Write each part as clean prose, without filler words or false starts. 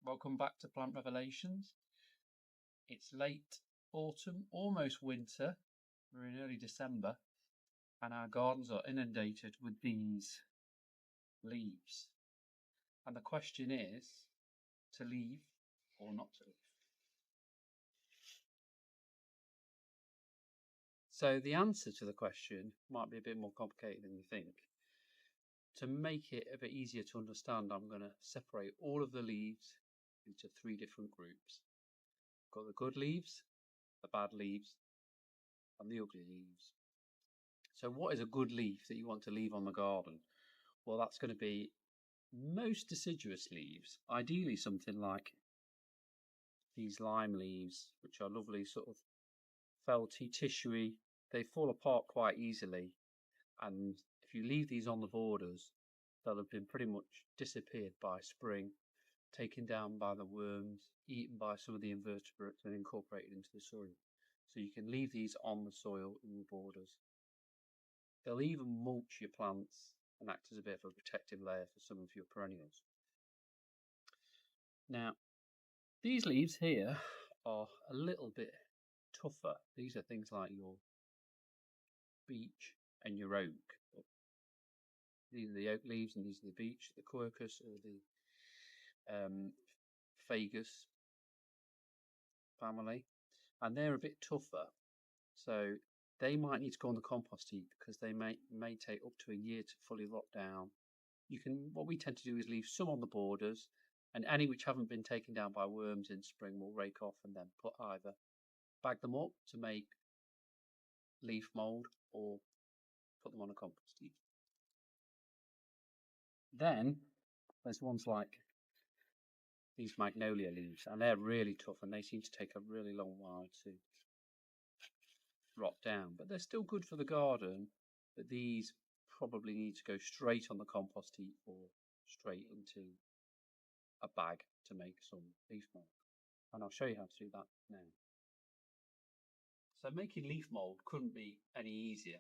Welcome back to Plant Revelations. It's late autumn, almost winter. We're in early December and our gardens are inundated with these leaves. And the question is, to leave or not to leave? So the answer to the question might be a bit more complicated than you think. To make it a bit easier to understand, I'm going to separate all of the leaves into 3 different groups. Got the good leaves, the bad leaves, and the ugly leaves. So what is a good leaf that you want to leave on the garden? Well, that's going to be most deciduous leaves, ideally something like these lime leaves, which are lovely, sort of felty, tissuey. They fall apart quite easily, and if you leave these on the borders, they'll have been pretty much disappeared by spring, taken down by the worms, eaten by some of the invertebrates and incorporated into the soil. So you can leave these on the soil in the borders. They'll even mulch your plants and act as a bit of a protective layer for some of your perennials. Now, these leaves here are a little bit tougher. These are things like your beech and your oak. These are the oak leaves and these are the beech, the quercus or the fagus family, and they're a bit tougher. So they might need to go on the compost heap because they may take up to a year to fully rot down. What we tend to do is leave some on the borders, and any which haven't been taken down by worms in spring we'll rake off and then either bag them up to make leaf mould or put them on a compost heap. Then there's ones like these magnolia leaves, and they're really tough and they seem to take a really long while to rot down, but they're still good for the garden. But these probably need to go straight on the compost heap or straight into a bag to make some leaf mould, and I'll show you how to do that now. So making leaf mould couldn't be any easier.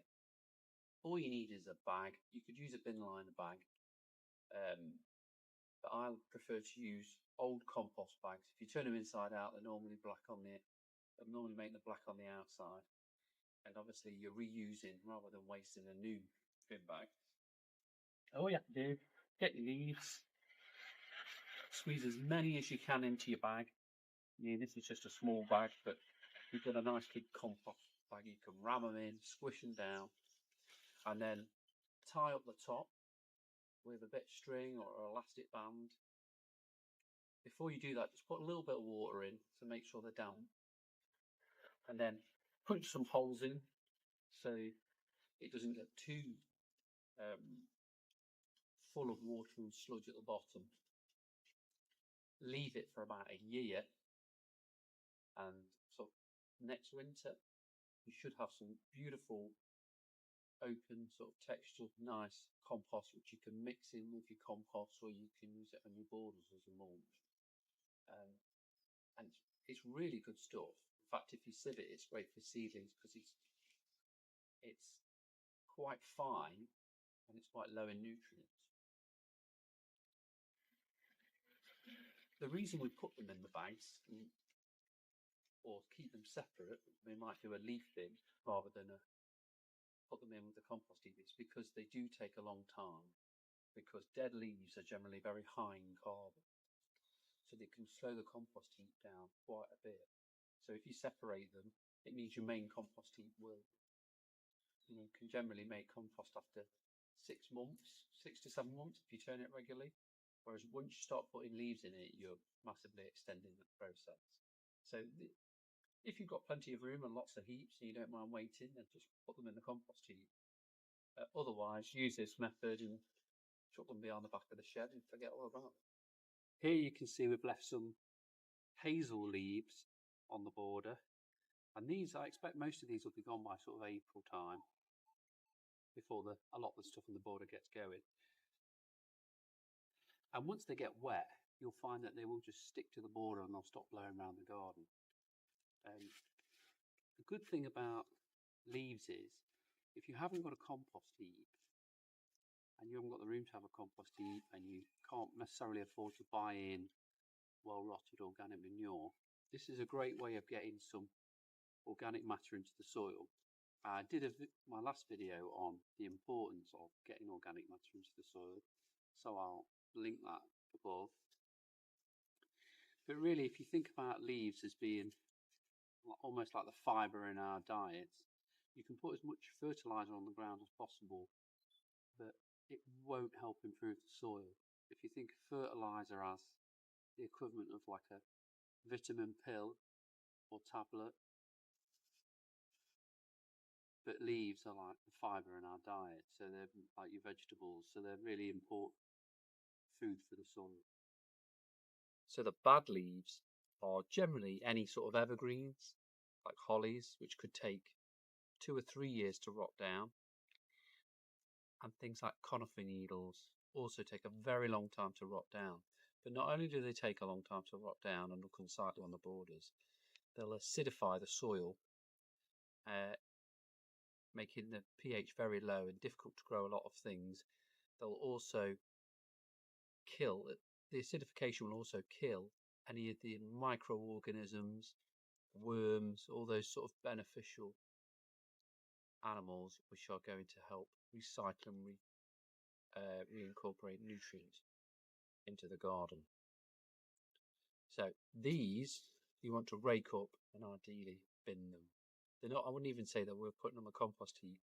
All you need is a bag. You could use a bin liner bag, but I prefer to use old compost bags. If you turn them inside out, they're normally black on the. They'll normally make the black on the outside, and obviously you're reusing rather than wasting a new bin bag. All you have to do, get your leaves, squeeze as many as you can into your bag. Yeah, this is just a small bag, but you've got a nice big compost bag. You can ram them in, squish them down, and then tie up the top with a bit of string or elastic band. Before you do that, just put a little bit of water in to make sure they're damp, and then punch some holes in so it doesn't get too full of water and sludge at the bottom. Leave it for about a year, and so next winter you should have some beautiful open sort of textured nice compost which you can mix in with your compost, or you can use it on your borders as a mulch. And it's really good stuff. In fact, if you sieve it, it's great for seedlings because it's quite fine and it's quite low in nutrients. The reason we put them in the bags or keep them separate, we might do a leaf bin rather than put them in with the compost heap, is because they do take a long time, because dead leaves are generally very high in carbon, so they can slow the compost heap down quite a bit. So if you separate them, it means your main compost heap can generally make compost after 6 months, 6 to 7 months if you turn it regularly. Whereas once you start putting leaves in it, you're massively extending that process. So if you've got plenty of room and lots of heaps and you don't mind waiting, then just put them in the compost heap. Otherwise, use this method and chuck them behind the back of the shed and forget all about them. Here you can see we've left some hazel leaves on the border, and these, I expect most of these will be gone by sort of April time, before a lot of the stuff on the border gets going. And once they get wet, you'll find that they will just stick to the border and they'll stop blowing around the garden. The good thing about leaves is, if you haven't got a compost heap and you haven't got the room to have a compost heap and you can't necessarily afford to buy in well rotted organic manure. This is a great way of getting some organic matter into the soil. I did my last video on the importance of getting organic matter into the soil, so I'll link that above. But really, if you think about leaves as being almost like the fibre in our diets, you can put as much fertiliser on the ground as possible, but it won't help improve the soil. If you think of fertiliser as the equivalent of like a vitamin pill or tablet, but leaves are like the fibre in our diet, so they're like your vegetables, so they're really important food for the soil. So the bad leaves are generally any sort of evergreens, like hollies, which could take 2 or 3 years to rot down, and things like conifer needles also take a very long time to rot down. But not only do they take a long time to rot down and look unsightly on the borders, they'll acidify the soil, making the pH very low and difficult to grow a lot of things. They'll also kill, the acidification will also kill any of the microorganisms, worms, all those sort of beneficial animals which are going to help recycle and reincorporate nutrients into the garden. So these you want to rake up and ideally bin them. They're not, I wouldn't even say that we're putting them on a compost heap,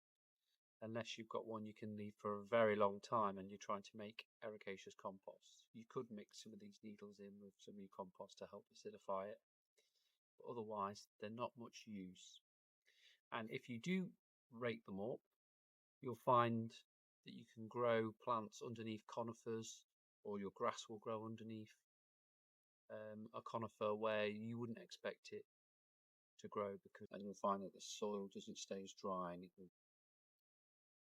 unless you've got one you can leave for a very long time and you're trying to make ericaceous compost. You could mix some of these needles in with some new compost to help acidify it, but otherwise they're not much use. And if you do rake them up, you'll find that you can grow plants underneath conifers, or your grass will grow underneath a conifer where you wouldn't expect it to grow, and you'll find that the soil doesn't stay as dry.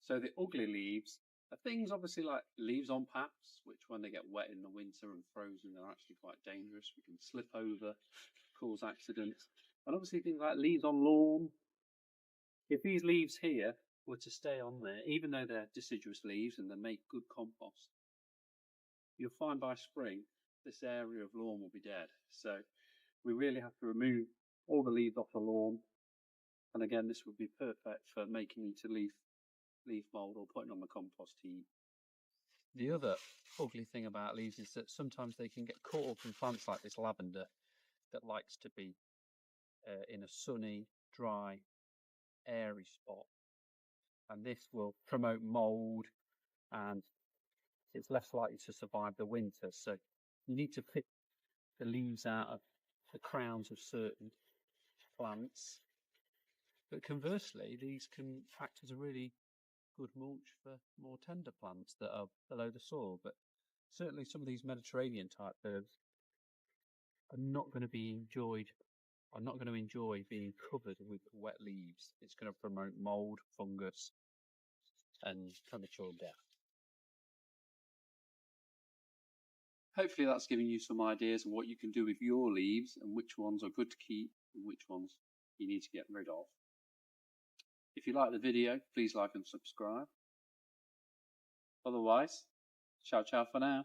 So the ugly leaves are things obviously like leaves on paths, which when they get wet in the winter and frozen, they're actually quite dangerous. We can slip over, cause accidents. And obviously things like leaves on lawn. If these leaves here were to stay on there, even though they're deciduous leaves and they make good compost, you'll find by spring this area of lawn will be dead. So we really have to remove all the leaves off the lawn. And again, this would be perfect for making into leaf mould or putting on the compost heap. The other ugly thing about leaves is that sometimes they can get caught up in plants like this lavender that likes to be in a sunny, dry, airy spot. And this will promote mould and it's less likely to survive the winter. So you need to pick the leaves out of the crowns of certain plants. But conversely, these can act as a really good mulch for more tender plants that are below the soil. But certainly some of these Mediterranean type herbs are not going to enjoy being covered with wet leaves. It's going to promote mould, fungus, and premature death. Hopefully that's giving you some ideas of what you can do with your leaves and which ones are good to keep and which ones you need to get rid of. If you like the video, please like and subscribe. Otherwise, ciao ciao for now.